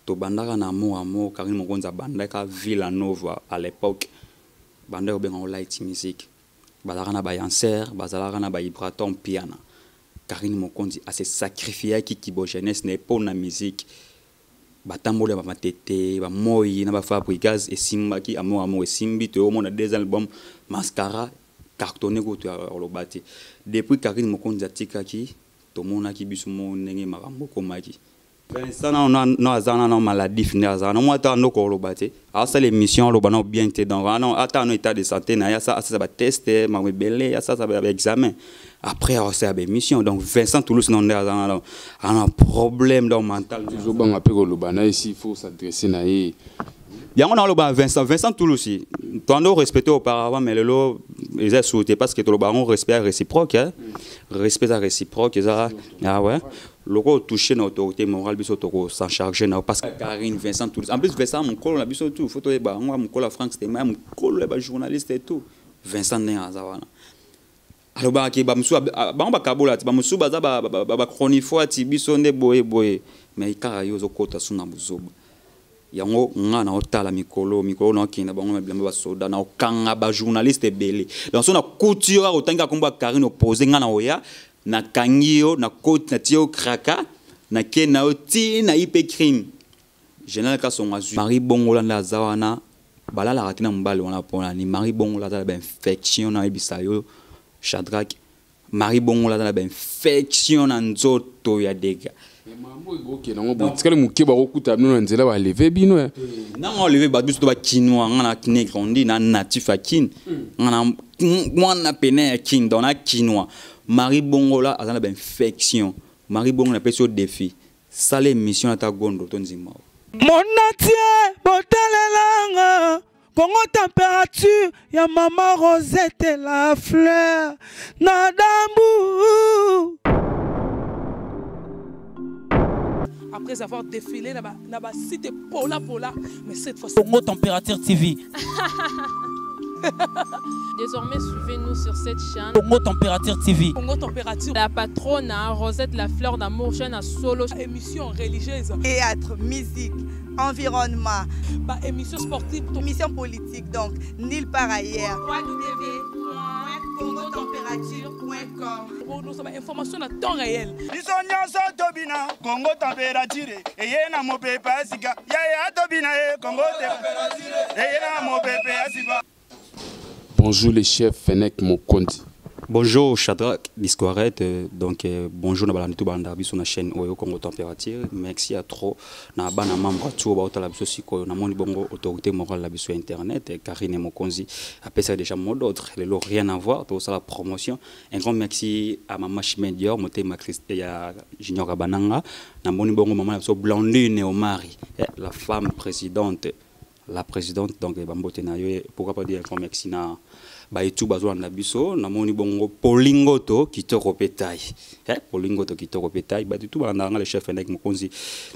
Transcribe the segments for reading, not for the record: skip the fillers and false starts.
to bandaka na amour Karine Mokonzi bandaka Villanova à l'époque bandaka benga light music bazalaka na ba Yanser bazalaka na ba Ibraton piano Karine Mokonzi a se sacrifié qui bo jeunesse n'est pas na musique batambole ba matete ba moyi na ba Fabricaz et simba ki amour et simbi to au monde deux albums Mascara cartonné ko to olobati depuis Karine Mokonzi atika ki to mona ki biso mo ndenge makambo komaki ça non azana non maladie fini azana moi ta no ko olobati a ça l'émission lo bana bien été donc non attends no état de santé na ya ça va tester ma belé ya ça va examen après c'est une mission donc Vincent Toulouse non azana un problème dans mental toujours bon après ko lobana ici il faut s'adresser na y bien on a le Vincent Toulouse aussi toi on respecté auparavant mais le lot ils ont sauté parce que tout le baron respect réciproque hein respect réciproque ça ah ouais logo toucher notre autorité morale biso to s'en charger na parce que Karine Vincent Toulouse en plus Vincent mon col la biso tout photo et ba moi mon col la Franck c'était même col ba journaliste et tout Vincent né azawana alors ba ki ba musu ba ba kabola ba musu ba za ba chronique ti biso ne boye mais ikara yo zo kota suna buzoba yango ngana otala mikolo na kinda bango meblemba ba soda na okanga ba journaliste belé donc on a couture otanga komba Karine opposé ngana oya na kangio na côte na tio kraka na kena oti na ipe crime général ka son azu Marie Bongola na zawana balala ratina mbali wana pona ni Marie Bongola za ba infection na ibisayo Shadrack Marie Bongola za ba infection na nzoto ya dega mambo iboke na ngo tsikale mukeba okuta bino nzela ba lever bino na ngo lever ba biso ba kinwa ngana kine grandi na natif akin ngana mwana pene akin dona kinwa Marie Bongola a une infection. Marie Bongola a un défi. Ça, l'émission à ta gondo, ton zima. Mon atier, botalelanga, Congo température, ya maman Rosette et la fleur, Nadambu. Après avoir défilé, na site Pola, mais cette fois, Congo Température TV. Désormais, suivez-nous sur cette chaîne. Congo Température TV. Congo Température. La patronne, Rosette, la fleur d'amour, chaîne à solo. Émission religieuse. Théâtre, musique, environnement. Émission sportive. Émission politique, donc, nulle part ailleurs. www.congotempérature.com. Pour nous avons information à temps réel. Congo Température. Et y a mon pépé Asika. Ya Tobina, Congo Température. Et y a mon pépé Asika. Bonjour les chefs Fennec Mokonzi. Bonjour Shadrack Discoarette, donc bonjour na balandi to banda biso na chaîne Oyo Congo Température. Merci à trop na bana membre tout ba otala biso siko na moni bongo autorité morale la biso internet Karine Mokonzi appelle ça déjà mot d'autre les lots rien à voir tout ça la promotion. Un grand merci à maman Chimedior Motema Christia Junior Kabananga na moni bongo maman biso Blandine Omari la femme présidente donc bambote na yo pourquoi pas dire un grand merci na ba etu bazwa na biso na moni bongo Polingoto kitoko pétail Polingoto kitoko pétail ba tout balanda le chef Fennec Mokonzi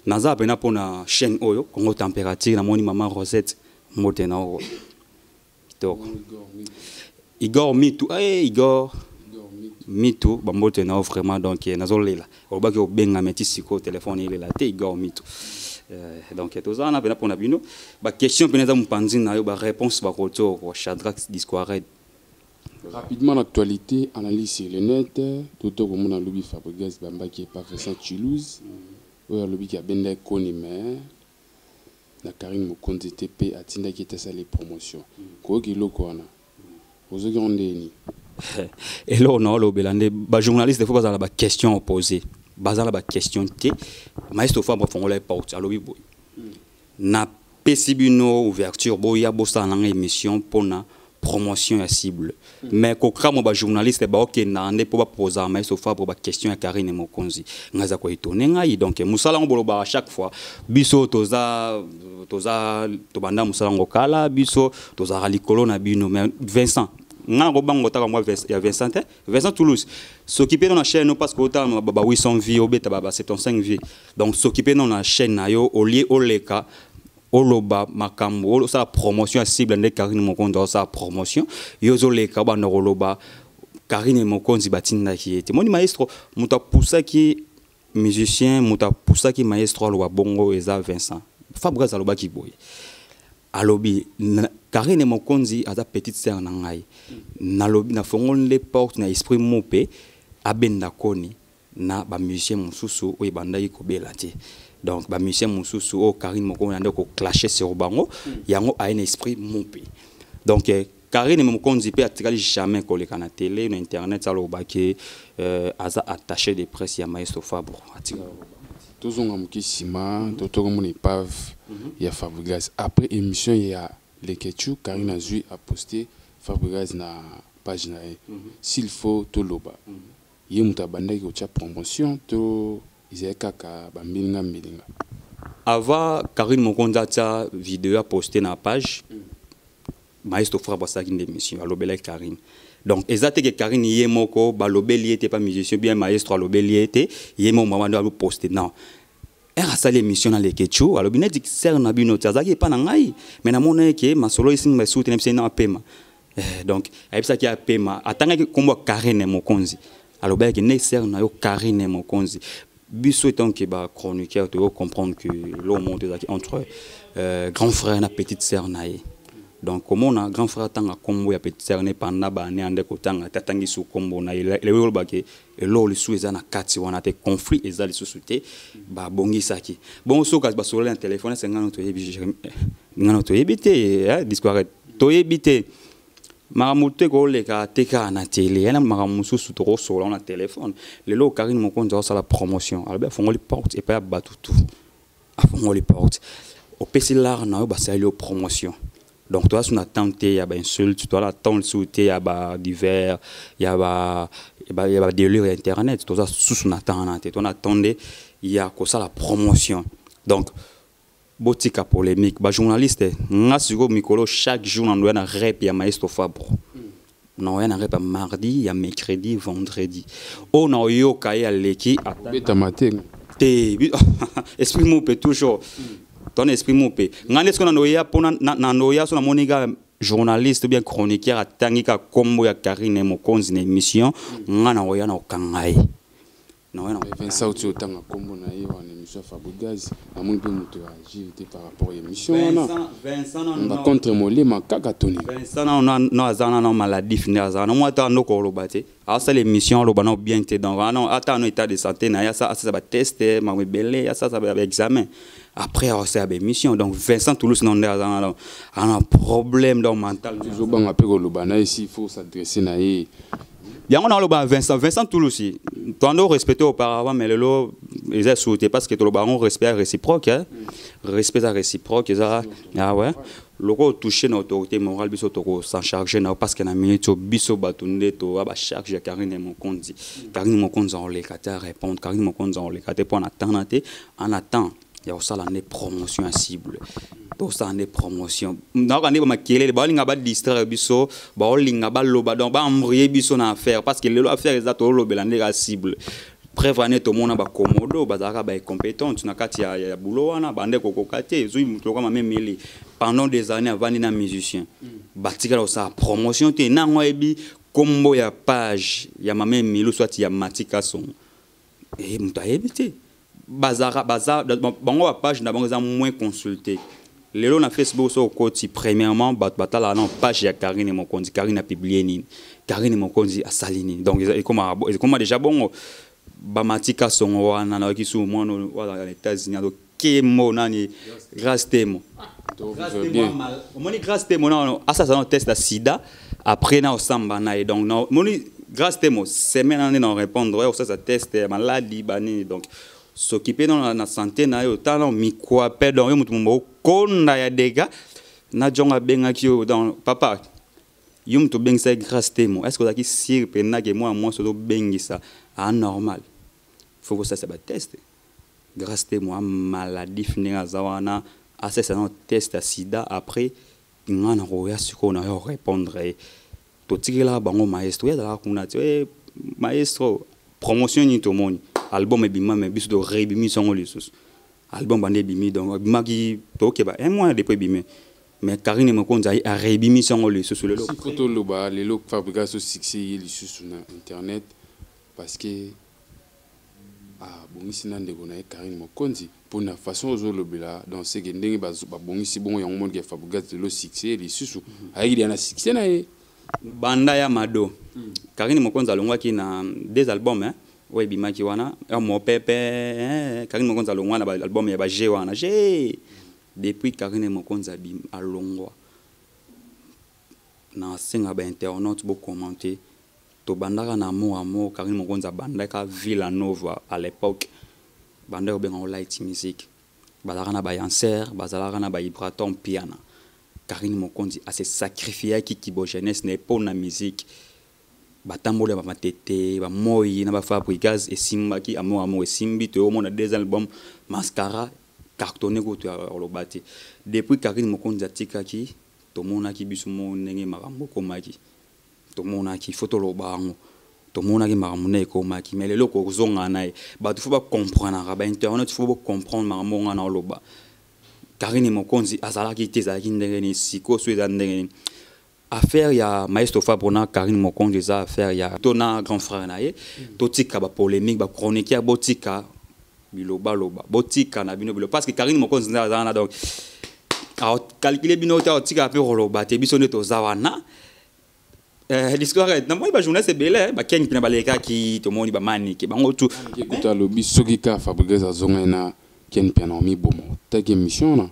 naza pena pona chaîne Oyo Congo Température na moni maman Rosette motena o kitoko Igor Mitu Igor Mitu bambote na vraiment donc nazolela obaki obenga metisiko téléphone ile la te Igor Mitu donc tout ça on a pena pona bino ba question pena za mpanzi na yo ba réponse ba retour Shadrack Discoarette. Rapidement l'actualité, analyse sur le net, tout au monde a lobby Fabricaz Bamba qui est pas fait sans Toulouse, ou a lobby qui a bien connu mais na Karine Mokonzi TP a tinda qui était ça les promotions. Quoi qu'il le connaisse, vous avez ni. Et là on a le belande, ba journaliste des fois bazala ba question posée, bazala ba question té, maestro Fabre font les portes à lobby boy. Na pesibino ouverture boya bossa na émission pour na promotion à cible mais kokra mo ba journaliste ba OK na ande po ba poser mais sofa pour ba question à Karine Mokonzi ngaza ko étonner ngai donc musala ngolo ba à chaque fois biso toza to banda musala ngokala biso toza ralikolo na bino mais Vincent nga ko bango ta moi ya Vincent Toulouse s'occuper dans la chaîne parce que autant ba 800 vies obeta ba 75 vies donc s'occuper dans la chaîne na yo au lieu au leka oloba makambo ça promotion à cible de Karine Mokonzi ça promotion yozo le kaba na oloba Karine Mokonzi batinda qui était moni maestro muta poussa qui musicien muta poussa qui maestro aloba bongo eza Vincent Fabregas alobaki boye alobi Karine Mokonzi aza petite sœur na ngai nalobi na fongoli les portes na esprit mopé abenda koni na ba musicien mususu o ibandaki kobela te donc ba musicien mususu o Karine Mokonzi ande ko clasher sur bango yango a un esprit mopé donc Karine Mokonzi pe atikali jamais koleka na télé na internet alobaki aza attaché de presse ya Maestro Fabro atikali tozonga mukisima totoko mon épave ya Fabregas après émission ya Lekechu Karine azui a posté Fabregas na page na s'il faut to loba ye muta bandaki ko tia promotion to izekaka ba milinga avant Karine Mokonzi tia vidéo a posté na page Maestro Fabro sa une émission alobela Karine donc exactement que Karine yemoko balobeli était pas musicien bien Maestro alobeli était yemo maman doit poster non elle a salé émission dans les Kechu alors bien dit ser na bino tazaki pas na ngai mais na mona ke masolo ici me soutenir c'est na pema donc elle ça qui a pema atanga que kombo Karine Mokonzi alors bien que ne ser na yo Karine Mokonzi biso étant que ba chroniqueur tu comprendre que le monde entre grand frère na petite sœur naé. Donc comme on a grand frère tanga kombo ya petite sœur ne pendant ba ne ande ko tanga tatangi su kombo na ile le bake et lo le sou ezana kati wana te conflit ezali société ba bongi saki bon so ka ba sur le téléphone c'est ngano to yebite discours to yebite maramute ko le ka teka na télé na maramusu su to so na téléphone le lo Karine Mokonzi ça la promotion alors ben fongoli porte et pas batu tout a fongoli porte au PC l'art na ba ça le promotion. Donc toi on attend il y a insulte toi l'attendre souhaiter il y a divers il y a délire internet toi ça sous on attend on attendait il y a quoi ça la promotion donc botika polémique ba journaliste ngasigo mikolo chaque jour on doit na rap ya Maestro Fabro non on a rap mardi ya mercredi vendredi on a yo kaya leki beta matin te exprime peut toujours ton esprit mopé ngane ce qu'on a noya pona na noya so na moniga journaliste bien chroniqueur atangika kombo ya Karine Mokonzi na émission ngana oya na okangai non non Vincent uti otanga kombo na yo na émission Fabregas na moni pe muto agilité par rapport à émission Vincent on va contre molema kaka toni Vincent non azana na maladie fini azana moi ta no ko lobate a ça l'émission lo bana bien te donc non attends no état de santé na ya ça va tester ma belé ça va examen. Après c'est à émission donc Vincent Toulouse non a un problème dans mental toujours bon après lobana ici il faut s'adresser na y bien on a le Vincent Toulouse aussi toi on respecté auparavant mais le lot ils ont sauté parce que tout le baron respect réciproque hein respect réciproque ça ah ouais loko toucher notre autorité morale biso to s'en charger na parce que na minute biso batunde to aba charge Karine Mokonzi on les kata répondre Karine Mokonzi on les kata pour en attend il y a aussi la promotion à cible. Tout ça en promotion. Nous avons maquillé les balles, nous distraire biso, balling abal loba donc ba embrouiller biso na affaire parce que les affaires les ato lobe la néga cible. Prévenir tout le monde ba komodo, ba zaka ba compétent, tu na kati ya boulot wana bande koko kate, zui muto kama même mêlé pendant des années avant na musicien. Batika la ça promotion te na ngoebi kombo ya page ya même milo soit ya matika son. Et muto ebité bazar bango la page na bango za moins consulté lelo na Facebook so koti premièrement batala na page ya Karine Mokonzi Karine a publié ni Karine Mokonzi a salini donc et comment déjà bon ba matika son wana na kisu mono wala les États-Unis donc kemo nani grâce temo moni grâce temo na asa ça test de sida après na osamba na et donc non moni grâce temo semaine année non répondre ça test maladie bani donc s'occuper dans la santé na yo talent mi quoi perdon yo mutu mo konda ya dega na jonga benga kio dans papa yo mutu benga ça grâce temo est-ce que ça qui sir pena que moi so bengi ça anormal faut que ça se teste grâce temo maladie finira zawana assez ça non test sida après ngana roya siko na yo répondre to tikela bango maestro ya la kuna maestro promotion ni to moni album ebima mais biso de rebimi songo lesus album bande bimi donc bimaki to keba un mois depuis bimi mais Karine Mokonzi a rebimi songo lesus le lo photo loba le lo Fabregas succès lesus sur internet parce que bongisi na ndeko na Karine Mokonzi pour na façon ozolobela dans ce que ndenge ba bongisi bongo ya monde ke Fabregas de lo succès les susu ayi ya na succès na ye banda ya mado Karine Mokonzi alongwaki na 2 albums ouais bimaki wana mo pepe Karine Mokonzi alongwa na album ya ba G wana G depuis Karine Mokonzi alongwa na singa ba internaute bo commenter to bandaka na mo Karine Mokonzi bandaka Villanova à l'époque bandaka benga o light music bazalaka na ba Yancer bazalaka na ba Ibraton piano Karine Mokonzi a se sacrifié qui bo jeunesse n'est pas na musique batambola ba matete ba moyi na ba Fabregas et Simba qui amo et Simbi to mo na 2 albums Mascara cartonné ko to lobati depuis Karine Mokonzi atika ki to mona ki biso mo ndenge makambo komaki to mona ki photo lobango to mona ki makambo ne komaki mais lelo ko zonga na ba tu faut pas comprendre ba internet faut pas comprendre makambo ngana loba Karine Mokonzi azalaki te zalaki ndenge ni siko so eza ndenge affaire ya maestro Fabrona Karine Mokonzi za affaire ya tona grand frère na ye totika ba polémique ba chronique botika biloba loba botika na bino bilo parce que Karine Mokonzi za na donc a calculer bino ta tika pe loba te biso ne to zawana l'histoire na moi ba journaliste belé ba kengi pina baleka ki to moni ba mani ki bango tu écoute lobi soki ka Fabregas azonga na ken piano mi bomo ta émission na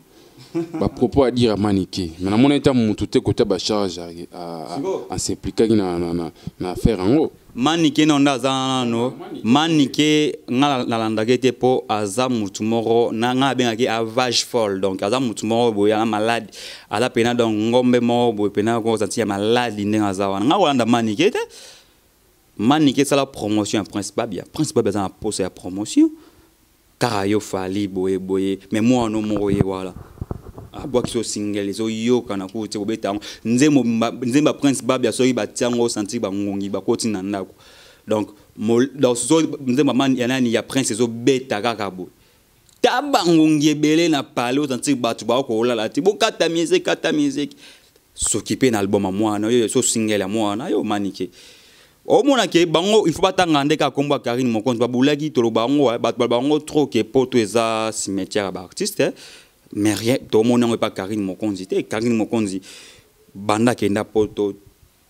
ba propos à dire à maniquer mais na mon état mutu te côté ba charge à s'impliquer na faire en haut maniquer non da no maniquer ngala landage te po aza mutu moro na nga bengaki avage folle donc aza mutu moro boya malade ala pena donc ngombe moro boya pena ko sentir malade ndenge azawana nga kolanda maniquer te maniquer ça la promotion principal bien za poste ya promotion car yo fali boye mais moi no moye voilà abwa kiso single zo yoka na kuti obeta nzemba prince babia so iba tiango senti ba ngongi ba koti na ndako donc dans so nzemba man yanani ya prince zo beta kakabo taba ngongi ebele na pale senti batu ba ko olala ti bo kata musique s'occuper na album à moi na yo so single à moi na yo manike o mona ke bango il faut pas tangande ka komba Karine Mokonzi ba bulaki to lo bango ba bango trop ke poto eza cimetière ba artiste mais rien tout le monde n'est pas Karine Mokonzi Karine Mokonzi banda kenda poto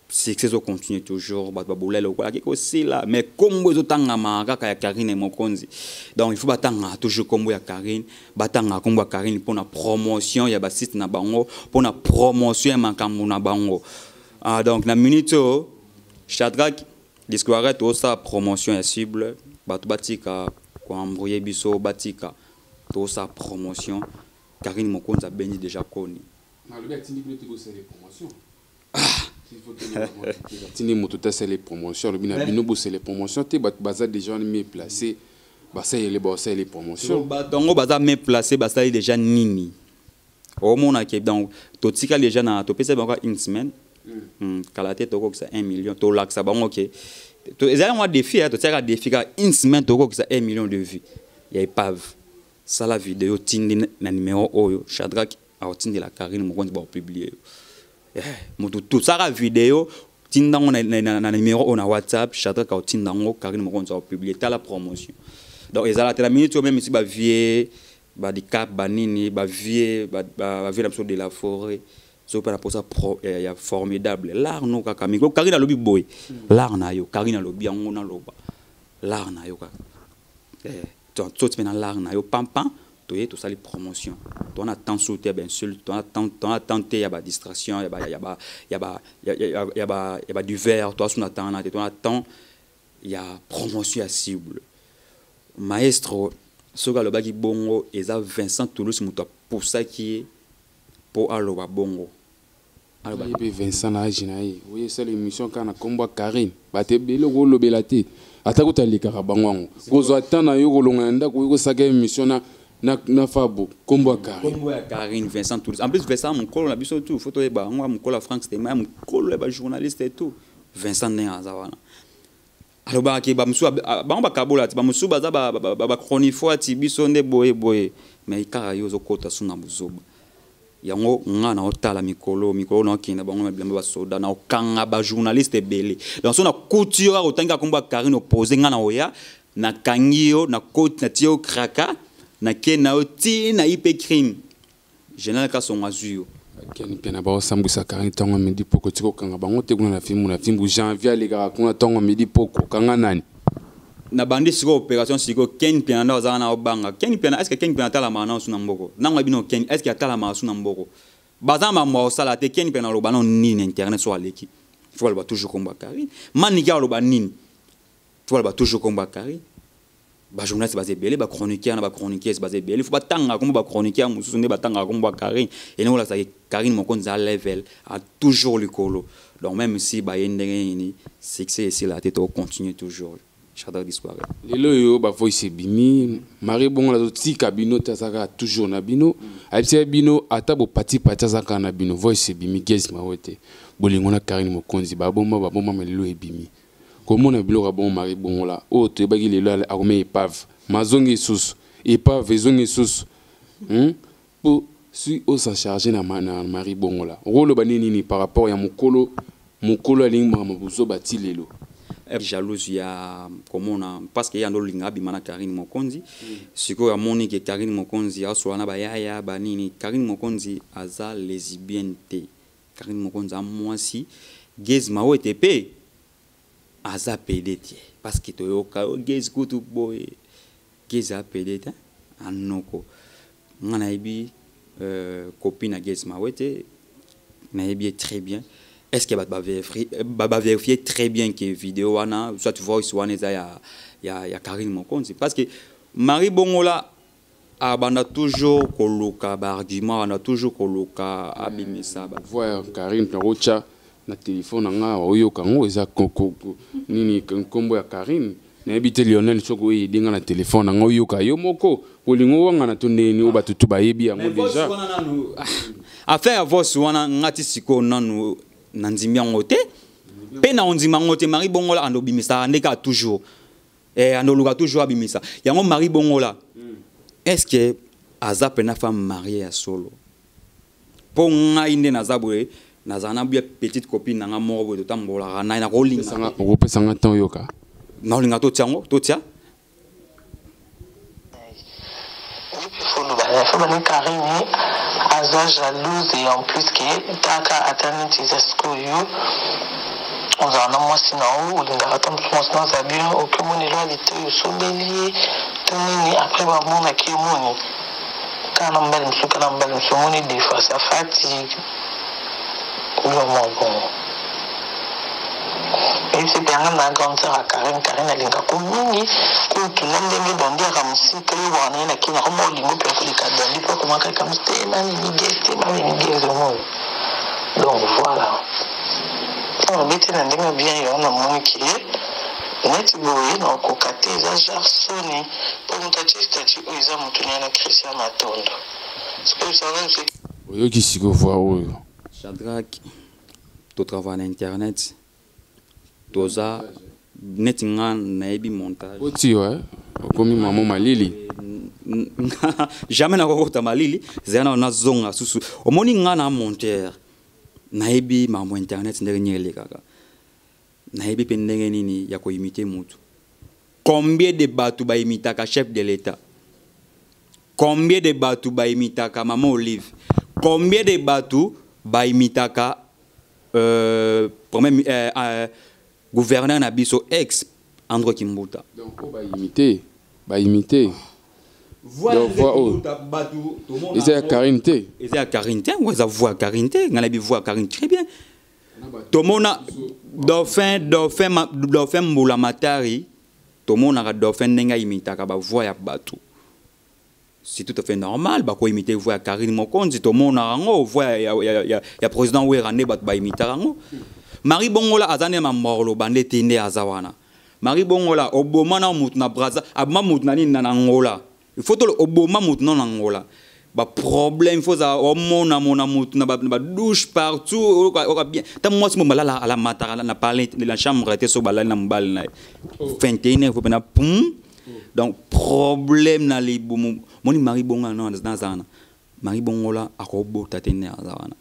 succès continue toujours ba boulel ou quoi aussi là mais comme vous tanga maka ya Karine Mokonzi donc il faut batanga toujours comme ya Karine batanga comme Karine pour la promotion ya ba site na bango pour la promotion makambo na bango donc na minute Shadrack discoirait tout ça promotion ya cible batu batika ko embrouiller biso batika tout ça promotion Karine Mokonzi a béni déjà connu. Tini moto c'est les promotions, le bina bino c'est les promotions, te baza déjà mieux placé, basa les promotions. Donc baza mieux placé, basa déjà nini. Au monde qui donc totika les gens na to pesa encore une semaine. Kalate toko que ça 1 million, to lac ça bon OK. To ezali moi défi to tika défi ka une semaine toko que ça 1 million de vues. Il y a épave. Ça la vidéo tindi na numéro oyo Shadrack a tindi la Karine Mokonzi ba publier tout ça la vidéo tinda na numéro na WhatsApp Shadrack a tinda ngo Karine Mokonzi a publier ta la promotion donc ezala la minute même si ba vie ba di cap ba nini ba vie ba vie l'absence de la forêt so pas pour ça ya formidable l'art no kaka miko Karine lobi boy l'art na yo Karine lobi ngo na loba l'art na yo kaka tout maintenant l'art na yo pampan to ye to sali promotion to na temps sauté bien sûr to na tenté ya ba distraction ya ba du verre to na temps na to na temps ya promotion ya cible maestro soga loba ki bongo eza Vincent Toulouse muto pour ça qui pour aloba bongo aloba Vincent na jinayi oui c'est l'émission kana komba Karine bate belo go lobelate atakuta likaka bangwango kozo atana yo kolonga ndako ko saka émission na fabo kombo Karine Vincent Toulouse en plus Vincent mon colo la biso tout photo e ba ngwa mon colo Franck c'était mon colo ba journaliste et tout Vincent Nengaza wana alors ba ki ba musu ba kabola ti ba musu ba za ba chronique ti biso nde boye mais ikara yo zo kota suna buzoba yango ngana otala mikolo na kinda bango meblemba ba soda na okanga ba journaliste belé donc so na couture otanga komba Karine opposé ngana oya na kangio na côte na tio kraka na kena oti na ipe crime général ka son azuyo Ken pena ba sambisa Karine tongo midi poko tiko kanga bango te kuna na filmu janvier les gars kuna tongo midi poko kanga nani na bandi siko opération siko Ken pena na zana obanga Ken pena est-ce que Ken pena tala mana suna mboko nanga bino Ken est-ce que atala mana suna mboko bazama mo sala te Ken pena lo banon ni internet so aleki faut le ba toujours combat Karine maniga lo ba nini faut le ba toujours combat Karine ba journaliste basé belé ba chroniqueur na ba chroniqueuse basé belé il faut ba tanga comme ba chroniqueur mususu ne ba tanga comme ba Karine et non là ça Karine mon compte level a toujours le colo donc même si ba yendenge ni succès ici la tête continue toujours j'adore l'histoire lelo yo ba voice bimi mari bongo la ti kabino tasaka toujours na bino aipse bino ata bo pati saka na bino voice bimi gezi mawote bolingo na Karine Mokonzi ba bomba lelo e bimi comment on a bon mari bon là oh tu bagi les là armée épave mazongi sous épave zongi sous pour si on s'en charger na mari bon là rôle banini par rapport à mukolo alingi mabuzo bati lelo jalouse ya comment on a parce qu'il y a no linga bi mana Karine Mokonzi siko ya moni que Karine Mokonzi aswana ba ya banini Karine Mokonzi aza lesbienne te Karine Mokonzi a moi si gezma o TP aza PDT parce que toyoka gez kutu boy gez a PDT anoko ngana ibi copine gez mawete na ibi très bien est-ce que va vérifier très bien que vidéo wana soit voice wana ya Karine Mokonzi parce que Marie Bongola abanda toujours koloka ba argument on a toujours koloka abimisa ba voir Karine Rocha na téléphone nga oyo kango eza koko nini kombo ya Karine na ebite Lionel Soko yi dinga na téléphone nga oyo ka yo moko bolingo wanga na tondeni o batutu ba yebi yango déjà affaire voice wana ngati siko nanu nanzimbi yango te pe na onzima ngote Marie Bongola ando bimisa ndeka toujours ando luka toujours abimisa yango Marie Bongola est-ce que azap na femme mariée à solo pour nga inde na zabwe na zana bia petite copine na nga moko de tambola na na rolling sanga ope sanga ton yoka na linga to tiango to tia faut ba Karine aza jalouse et en plus que taka atana tizasko yo on a un mois sinon ou linga attend plus moi ça bien au que mon éloi était so bélier tenini après ba mon na ki moni kana mbele msuka moni des fois ça fatigue vraiment bon. Et c'est bien un grand sœur à Karine a linga kumuni ko tunende ngi dondi ramsi kali wana na kina homo lingo pe ko likada ndipo ko maka kamste na ni geste ma ni geste mo. Donc voilà. On bete na ndenge bien yo na moni ki neti boye na ko kate za jarsoni pour mutati statut oiza mutunya na Christian Matondo. Ce que ça va c'est oyo ki siko voir oyo Shadrach, tu travailles à internet, toza net na ebi montage. Oti ouais, comme maman malili. Jamais na kokota malili, zena na zonga susu. Omoni nga na monteur. Na ebi maman internet ndenge nyele kaka. Na ebi pe ndenge nini ya ko imiter mutu. Combien de batu ba imitaka chef de l'état? Combien de batu ba imitaka maman Olive? Combien de batu ba imitaka premier gouverneur na biso ex André Kimbuta. Donc ba imiter voilà batu tout monde ils à Karine T ils à Karine T ouais ça voix Karine T ngala bi voix Karine très bien tout monde dauphin mbula matari tout monde a dauphin nenga imitaka ba voix ya batu. C'est tout à fait normal, bah quoi imiter voix Karine Mokonzi, tout le monde a rango, voix ya président Ouerane ba imiter rango. Marie Bongola azane ma morlo bande tende azawana. Marie Bongola oboma na mutu na braza, abma mutu na nini na Angola. Il faut to oboma mutu na Angola. Ba problème faut ça mona mutu na ba douche partout, oka bien. Ta moi ce moment là à la matara na parler de la chambre était so balana mbal na. 21 faut pena pum. Donc problème na li boum moni Marie Bongola non dans zana Marie Bongola akobo tatene azana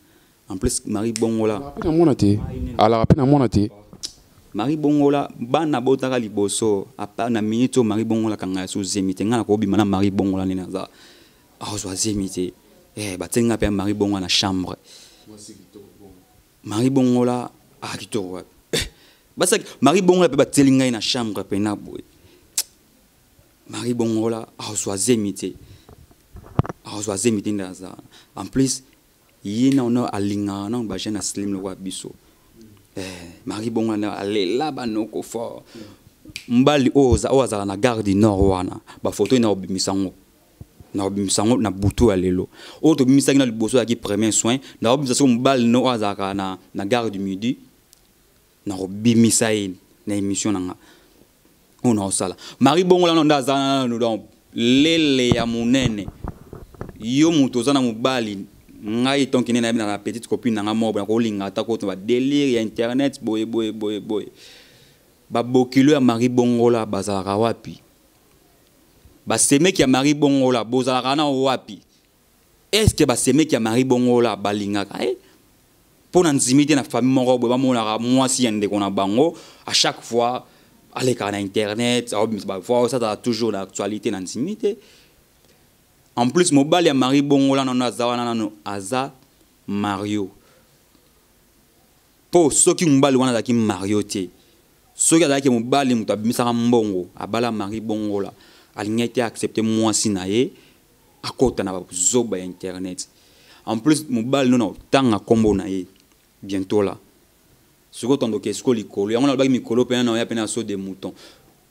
en plus Marie Bongola à la rapide à mon athée Marie Bongola bana botaka liboso apa na minute Marie Bongola kanga so zemite ngana ko bimana Marie Bongola nina za so zemite batenga pe Marie Bongola na chambre Marie Bongola kitoko basa Marie Bongola pe batelinga na chambre pe na boy Marie Bongola so zemite ndaza en plus yina ono alinga na ba jeune slim lo wa biso Marie Bongola ale la banoko fort mbali oza na gare du nord wana ba photo na obimisango na butu alelo auto bimisango na liboso ya ki premier soin na obimisango mbali no oza na gare du midi na obimisaine na émission nanga on a sala Marie Bongola no ndaza no donc lele ya munene yo muto za na mobali ngai tonkine na na petite copine na mo ba ko linga ta ko ba délire ya internet boy ba bokilo ya Marie Bongola bazalaka wapi ba semeki ya Marie Bongola bozalaka na wapi est-ce que ba semeki ya Marie Bongola balingaka pour na nzimite na famille moko boy ba monaka mwasi yande kona bango à chaque fois aller na internet ba fois ça toujours l'actualité na nzimite. En plus, mobile ya Marie Bongola non aza Mario. Po soki mobile wana zaki Mario te. Soki azaki mobile muta bimisa mbongo abala Marie Bongola. Alinga été accepté moi sinaye akota na zoba internet. En plus mobile non tanga kombo na ye bientôt là. Soko tondoke sko likolo. Yango na baki mikolo pe na ya pe na so de mouton.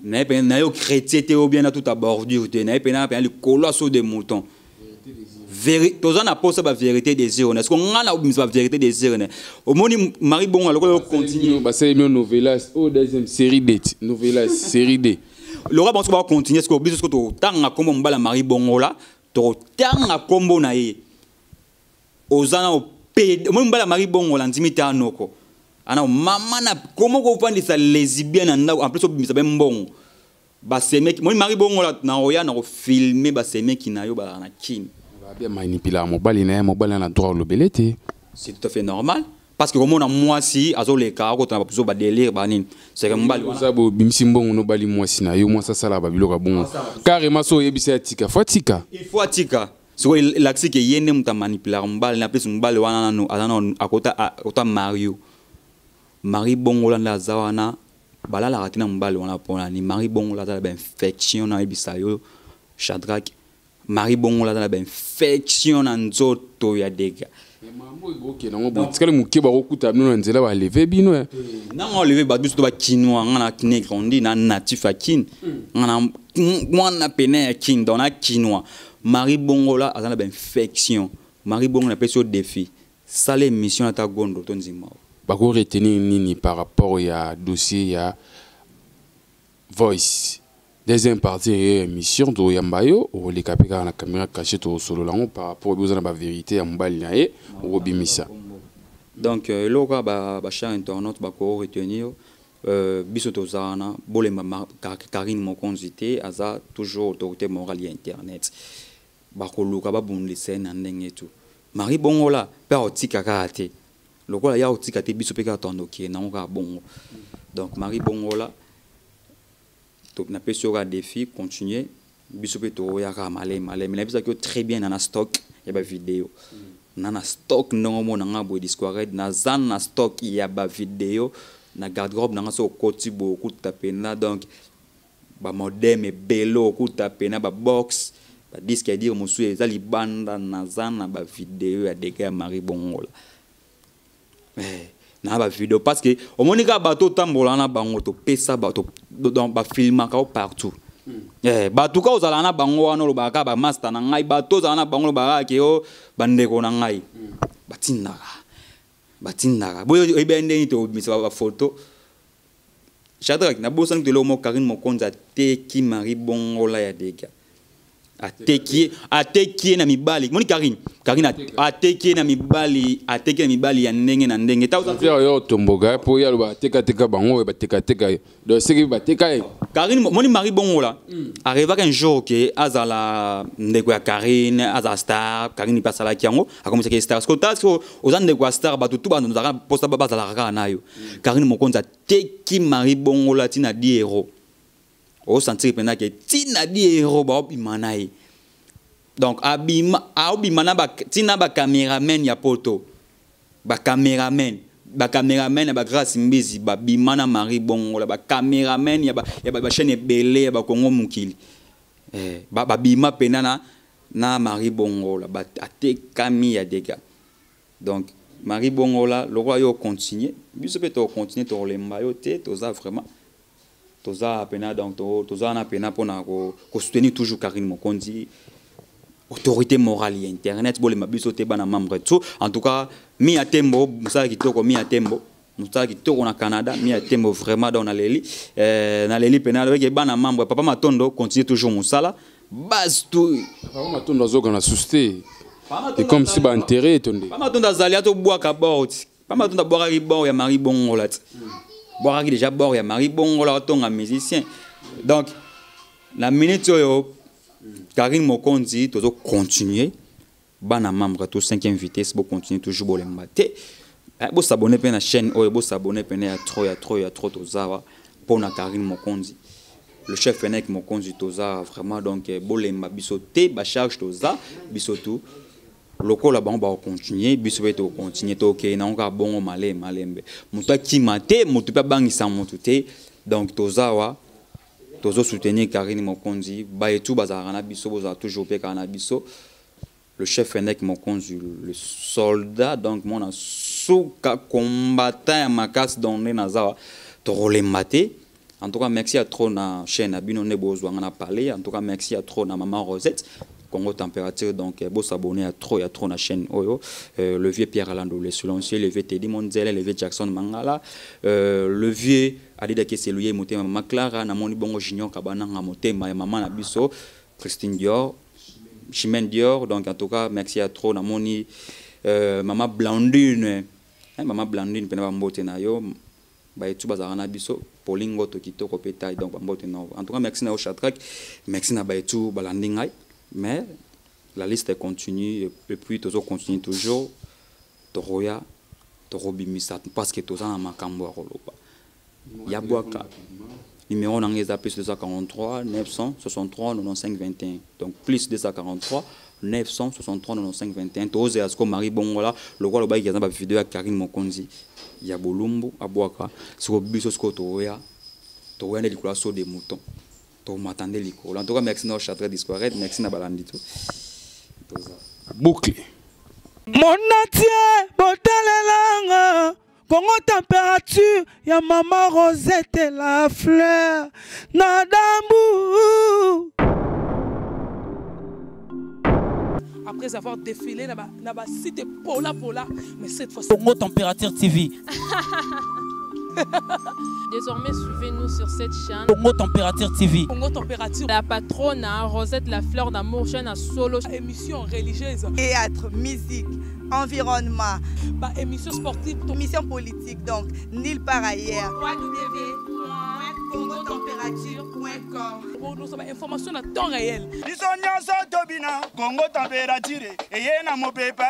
Na yo chrétien te ou bien na tout à bordure te na le colosse des moutons vérité tozana na posa ba vérité des yeux est-ce qu'on a la vérité des yeux au moni Marie Bongola le continue ba c'est une novelas deuxième série D novelas série D le roi va continuer ce que biso to tanga kombo mbala Marie Bongola to tanga kombo na ye ozana o mo mbala Marie Bongola ndimita anoko ana mama na comment ko fandisa lesbienne en plus obimisa be mbongo ba semeki moi Marie Bongola na oya na ko filmer ba semeki na yo ba na kin ba bien manipuler mobile na droit le belete c'est tout à fait normal parce que comme on a moi si azo le ka ko na ba délire ba nini c'est que mbali ça bo bimisi mbongo no bali moi si na yo moi ça sala ba biloka bongo carrément so yebisa tika fatika il faut tika so l'axi que yene muta manipuler mbali na plus mbali wana no azana akota Mario Marie Bongola na zawana balala ratina mbali wana pona ni Marie Bongola za ba infection na ibisayo Shadrach Marie Bongola za ba infection na nzoto ya dega mambo iboke na ngo tikale muke ba okuta bino nzela ba lever bino na ngo lever ba biso ba kinwa ngana kinègre on dit na natif à kin ngana mwana pene ya kin dona kinwa Marie Bongola azana ba infection Marie Bongola peso défi sale mission ata gondo to nzima bako retenir nini par rapport à dossier ya Voice deuxième partie émission do yambayo o le kapeka na caméra cachée to solo lango par rapport aux na ba vérité ya mbali na ye o bimisa donc loka ba cher internaute bako retenir biso to zana bolemba Karine Mokonzité aza toujours autorité morale ya internet bako luka ba bunde scène ndenge tout Marie Bongola pe otika kate lokola ya otika te biso pe ka tondoki na ngo ka bongo donc Marie Bongola to na pe sur un défi continuer biso pe to ya ka malé mais na bisa que très bien na stock ya ba vidéo na stock non mo na bo discours na zan na stock ya ba vidéo na garde-robe na so koti bo ku tapena donc ba modem e belo ku tapena ba box ba disque dire musu ezali banda na zan na ba vidéo ya dega Marie Bongola na ba vidéo parce que au monika bato tambola na bango to pesa bato donc ba filma ka partout bato ka ozala na bango wana lo ba ka ba master na ngai bato ozala na bango lo ba ke o bandeko na ngai batindaka boyo ebende ni to misa ba photo Shadrach na bosa ni lo mo Karine Mokonza te ki Marie Bongola ya dega ateki na mibali moni Karine ateki na mibali ya ndenge na ndenge ta yo tomboga po ya lo ba teka bango ba teka do seki ba teka Karine moni mari bongo là arriva qu'un jour que azala ndeko ya Karine aza star Karine passe la kiango a commencé que star skota aux ans ndeko star ba tout ba ndaka posta ba za la raka nayo Karine mokonza teki mari bongo là tina di héros au sentir pena que tina di héros ba obimanaye donc abimana ba tina ba cameraman ya poto ba cameraman ba grâce mbizi ba bimana mari bongo la ba cameraman ya ba chaîne belé ya ba Congo mukili ba bima penana na mari bongo la ba atekami ya dega donc mari bongo la le roi yo continuer biso peut continuer to lemba yo te toza vraiment toza pena donc toza na pena pona ko soutenir toujours Karine Mokonzi autorité morale et internet bolé mabiso te bana membre tout en tout cas mi a tembo musala kitoko mi a tembo musala kitoko na Canada mi a tembo vraiment dans na leli penal avec bana membre papa Matondo continue toujours musala base tout papa Matondo azoka na susté et comme si ba intérêt tonde papa Matondo azali to bois ka bord papa Matondo bois bord ya mari bongo là bois déjà bord ya mari bongo là tonga musicien donc la minute yo Karine Mokonzi toujours continuer bana membre tout 5e vitesse pour continuer toujours pour les mater pour s'abonner à la chaîne ou pour s'abonner à trop tozawa pour na Karine Mokonzi le chef Fennec Mokonzi toza vraiment donc bolemba bisoté ba charge toza bisotou loko la ba continuer bisoto continuer to OK na nga bon malembe muta kimate mutu pa bangisa mutu te donc tozawa tozo soutenir Karine Mokonzi ba et tout bazarana biso boza toujours pe kana biso le chef Fennec Mokonzi le soldat donc mon souka combattant makas donné nazawa to rolemate en tout cas merci à trop na chaîne abino ne besoin na parler en tout cas merci à trop na maman Rosette Congo Température donc beau s'abonner à trop na chaîne oyo le vieux Pierre Alando le silencieux le vieux Teddy Monzele le vieux Jackson Mangala le vieux Adida Keseluye motema mama Clara na moni bongo junior kabana nga motema ya mama na biso Christine Dior Chimène Dior donc en tout cas merci à trop na moni mama Blandine mama Blandine pena ba mbote na yo ba etu bazarana biso polingo to kitoko petail donc ba mbote na en tout cas merci na Ochatrack merci na ba etu balandingai mais la liste continue et puis toujours continue toujours toroya torobimisa parce que tous en makambo roloba Yabouaka numéro n'angeza plus 243 963 95 21 donc plus 243 963 95 21 tose asko Marie Bongola le roi le bail qui a vidéo à Karine Mokonzi ya bolumbu abouaka sur biso sko toroya ne likula so des moutons to m'attendez liko en tout cas merci na chatre disparaître merci na balandito boucle Monatie botalelanga Congo Température ya maman Rosette la fleur Nadambu. Après avoir défilé na ba site Pola mais cette fois Congo Température TV. Désormais, suivez-nous sur cette chaîne. Congo Température TV. Congo Température. La patronne Rosette la fleur d'amour, chaîne à solo. Émission religieuse. Théâtre, musique, environnement. Bah, émission sportive. Émission politique, donc, nulle part ailleurs. www.congotempérature.com. Pour nous avoir information à temps réel. Congo Température. Et y a mon pépé,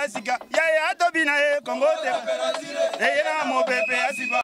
Congo Température. Et y a mon pépé,